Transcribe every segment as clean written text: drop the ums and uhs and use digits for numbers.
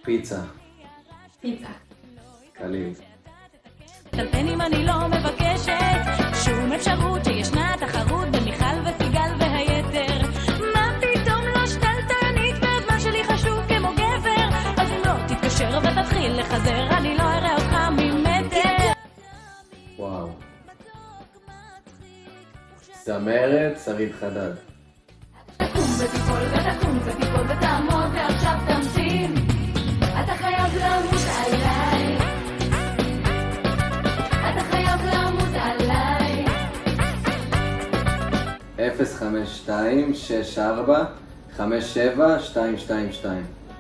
פיצה. פיצה. קליל. תלתן אם אני לא מבקשת שום אפשרות שישנה תחרות בין מיכל וסיגל והיתר. מה פתאום לא שתלטנית והזמן שלי חשוב כמו גבר? אז אם לא תתקשר ותתחיל לחזר אני לא אראה אותך ממטר. וואו. זמרת שרית חדד. תקום ותיפול ותקום ותיפול ותעמוד ועכשיו תמתין. אתה חייב למות עליי. אתה חייב למות עליי. 052-64-57-222.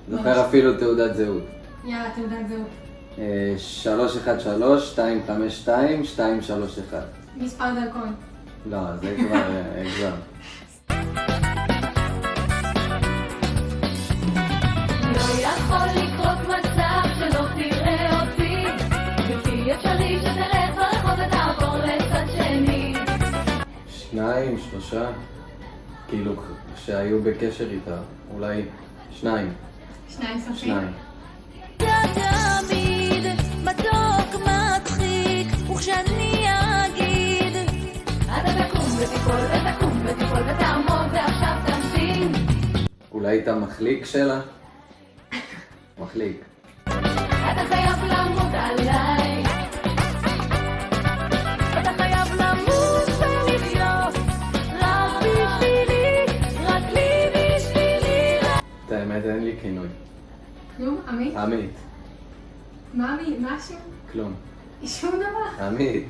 זוכר אפילו תעודת זהות. יאללה, תעודת זהות. 313-252-231. מספר דרכון. לא, זה כבר אגזר. לא יכול לקרות מצב שלא תראה אותי. בלתי אפשרי שתלך ברחוב ותעבור לצד שני. 2, 3, כאילו שהיו בקשר איתה, אולי 2. 2 סופים. 2. תמיד מתוק מצחיק וכשאני אגיד אתה תקום ותיפול ותקום ותיפול ותעמוד ועכשיו תמתין. אולי את המחליק שלה? מחליק. אתה חייב למות עליי. אתה חייב למות ולחיות רק בשבילי, רק לי בשבילי. את האמת אין לי כינוי. כלום? עמית? עמית. מה עמית? מה השם? כלום. שום דבר? עמית.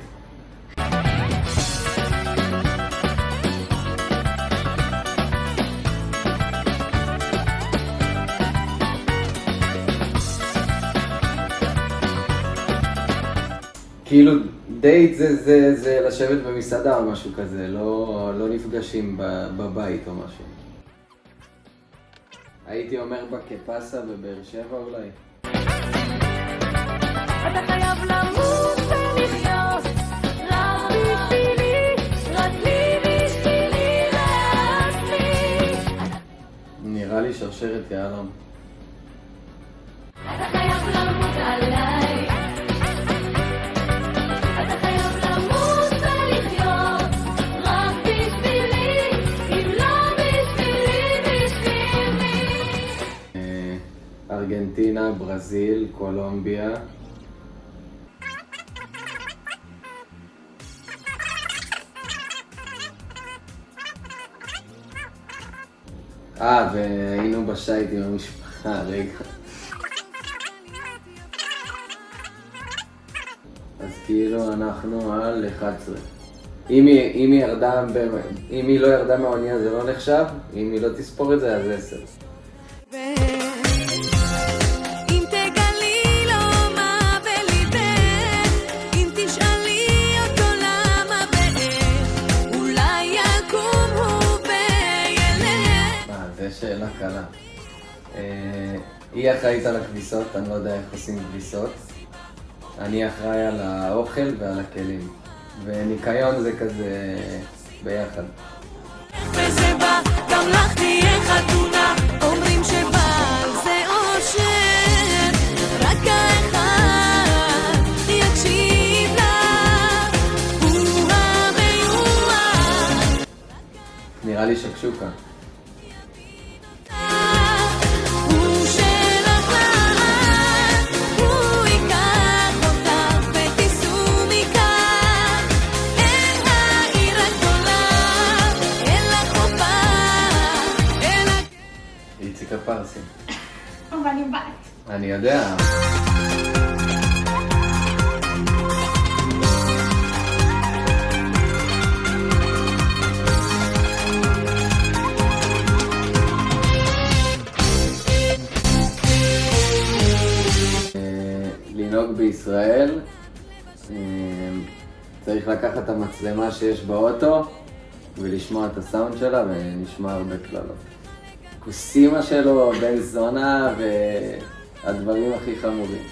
כאילו דייט זה לשבת במסעדה או משהו כזה, לא נפגשים בבית או משהו. הייתי אומר בקפסה בבאר שבע אולי. אתה חייב למות ולחיות רק בשבילי, רק לי בשבילי לעצמי. נראה לי שרשרת יהלום. אתה חייב למות עליי. אתה חייב למות ולחיות רק בשבילי, אם לא בשבילי, בשבילי. ארגנטינה, ברזיל, קולומביה. והיינו בשייט עם המשפחה, רגע. אז כאילו אנחנו על 11. אם היא לא ירדה מהאונייה זה לא נחשב, אם היא לא תספור את זה אז 10. אם תגלי לו מה בליבך, אם תשאלי אותו למה ואיך, אולי יקום הוא וילך. זה שאלה קלה. היא אחראית על הכביסות, אני לא יודע איך עושים כביסות. אני אחראי על האוכל ועל הכלים. וניקיון זה כזה ביחד. וזה בא, גם לך תהיה חתונה, אומרים שבעל זה אושר, רק האחד יקשיב לה, הוא המיוחד. נראה לי שקשוקה. הוא שלך לעד, הוא ייקח אותך ותיסעו מכאן, אל העיר הגדולה, אל החופה, אל איציק הפרסי. אבל אני בת. אני יודע. לנהוג בישראל, צריך לקחת את המצלמה שיש באוטו ולשמוע את הסאונד שלה ונשמע הרבה קללות. כוסימה שלו, בן זונה והדברים הכי חמורים.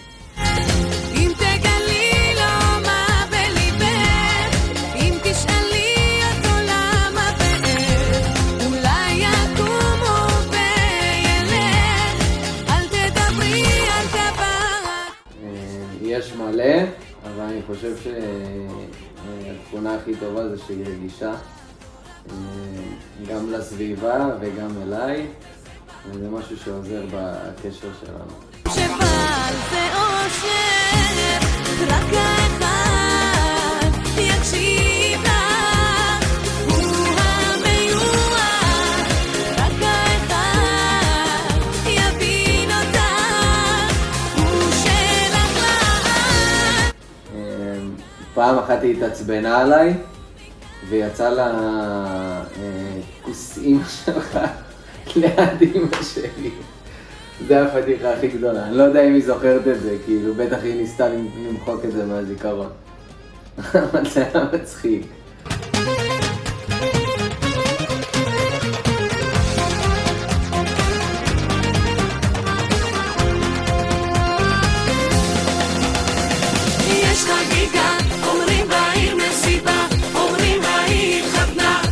אם תגלי לו מה בליבך, אם תשאלי אותו למה ואיך, אולי יקום הוא וילך, אל תדברי התכונה הכי טובה זה שהיא רגישה, גם לסביבה וגם אליי, וזה משהו שעוזר בקשר שלנו. שבא זה אושר, רק האחד יקשיב לך, הוא המיועד, רק האחד יבין אותך, הוא שלך לעד. פעם אחת היא התעצבנה עליי, ויצא לה כוס אמא שלך ליד אמא שלי. זה הפתיחה הכי גדולה. אני לא יודע אם היא זוכרת את זה, כאילו בטח היא ניסתה למחוק את זה מהזיכרון. אבל זה היה מצחיק. יש חגיגה, אומרים בעיר מסיבה, אומרים העיר חתנה.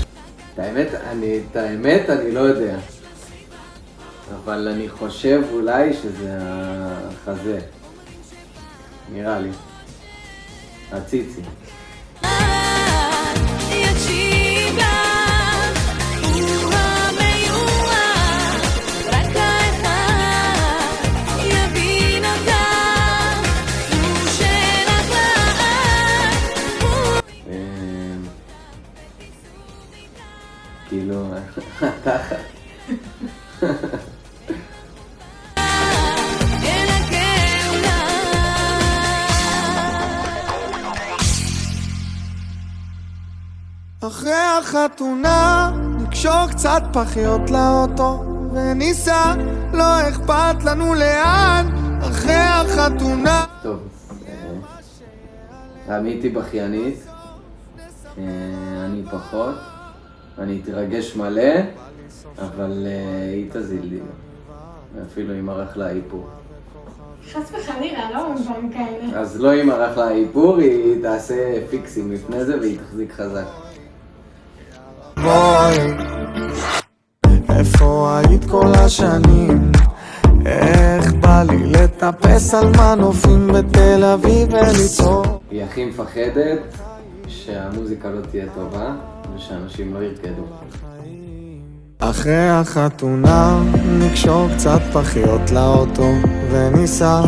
את האמת אני לא יודע. אבל אני חושב אולי שזה החזה. נראה לי. הציצי. יקשיב לך, הוא המיועד, רק האחד יבין אותך, הוא שלך לעד. כאילו, התחת. אחרי החתונה נקשור קצת פחיות לאוטו וניסע, לא אכפת לנו לאן. אחרי החתונה טוב, עמית היא בכיינית, אני פחות, אני אתרגש מלא, אבל היא תזיל לי, אפילו אם ערך לה איפור. חס וחלילה, לא דברים כאלה. אז לא אם ערך לה איפור, היא תעשה פיקסים לפני זה והיא תחזיק חזק. בואי, איפה היית כל השנים? איך בא לי לטפס על מנופים בתל אביב וליצור? היא הכי מפחדת שהמוזיקה לא תהיה טובה ושאנשים לא ירקדו. אחרי החתונה נקשור קצת פחיות לאוטו וניסע,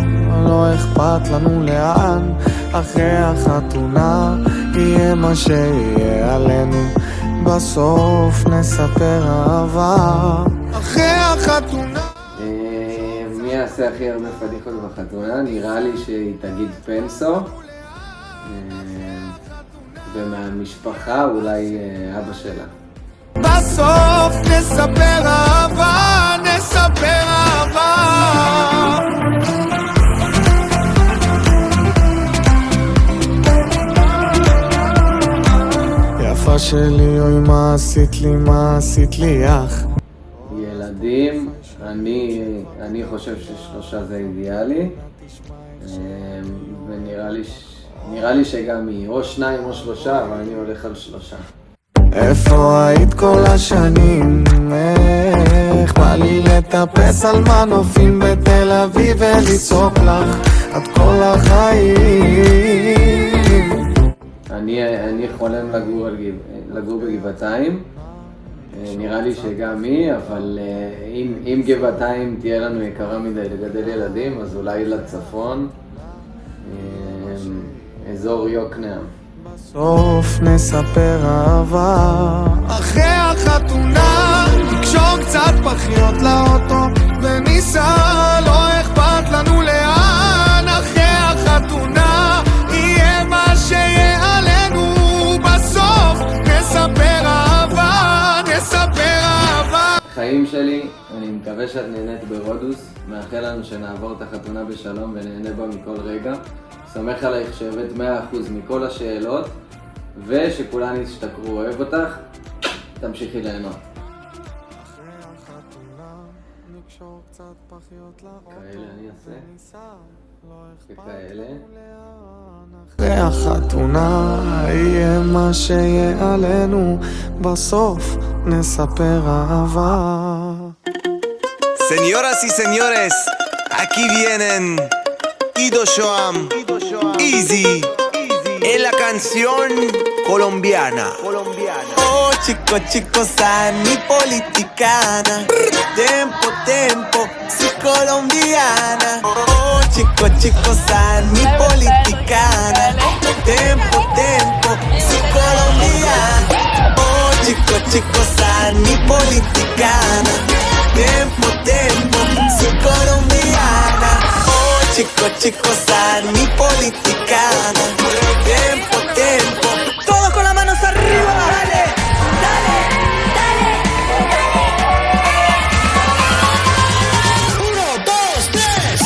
לא אכפת לנו לאן. אחרי החתונה יהיה מה שיהיה עלינו, בסוף נספר אהבה. אחרי החתונה מי יעשה הכי הרבה פדיחות בחתונה? נראה לי שהיא תגיד פנסו, ומהמשפחה אולי אבא שלה. בסוף נספר אהבה, נספר אהבה. יפה שלי, אוי מה עשית לי, מה עשית לי אח. ילדים, אני חושב ש3 זה אידיאלי, ונראה לי שגם היא או 2 או 3, אבל אני הולך על 3. איפה היית כל השנים? איך בא לי לטפס על מנופים בתל אביב ולצעוק לך עד כל החיים. אני חולם לגור בגבעתיים, נראה לי שגם היא, אבל אם גבעתיים תהיה לנו יקרה מדי לגדל ילדים, אז אולי לצפון, אזור יוקנעם. בסוף נספר אהבה. אחרי החתונה נקשור קצת פחיות לאוטו וניסע, לא אכפת לנו לאן. אחרי החתונה יהיה מה שיהיה עלינו, בסוף נספר אהבה, נספר אהבה. חיים שלי, אני מקווה שאת נהנית ברודוס, מאחל לנו שנעבור את החתונה בשלום ונהנה בה מכל רגע. סומך עלייך שהבאת 100% מכל השאלות, ושכולן ישתכרו. אוהב אותך, תמשיכי ליהנות. אחרי החתונה נקשור קצת פחיות לאוטו כאלה אני אעשה. וניסע, לא אכפת וכאלה. אחרי החתונה יהיה מה שיהיה עלינו, בסוף נספר אהבה. Señoras y señores, aquí vienen Ido Shoam, Easy, en la canción colombiana. Oh, chico, san mi politicana. Tempo, si colombiana. Oh, chico, san mi politicana. Tempo, si colombiana. Oh, chico, san mi politicana. Tempo, si colombiana. Oh, chico, san mi politicana. Tempo, todos con las manos arriba. Dale, dale, dale. 1, 2, 3.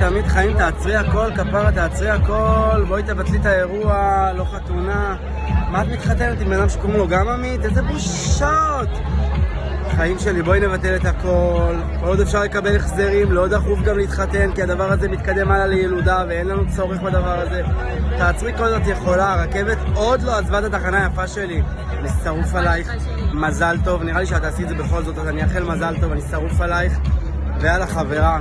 עמית, חיים, תעצרי הכל, כפרה, תעצרי הכל, בואי תבטלי את האירוע, לא חתונה. מה את מתחתנת עם בן אדם שקוראים לו גם עמית? איזה בושות! חיים שלי, בואי נבטל את הכל, עוד אפשר לקבל החזרים, לא דחוף גם להתחתן, כי הדבר הזה מתקדם הלאה לילודה ואין לנו צורך בדבר הזה. תעצרי כל זאת יכולה, הרכבת עוד לא עזבה את התחנה היפה שלי. אני שרוף עלייך, מזל טוב, נראה לי שאת תעשי את זה בכל זאת, אז אני אאחל מזל טוב, אני שרוף עלייך, ויאללה חברה.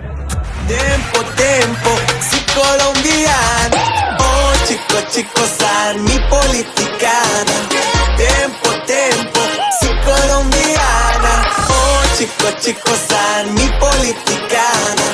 Tempo, si colombiana. Oh, chico, san mi politicana. Tempo, si colombiana. Oh, chico, san mi politicana.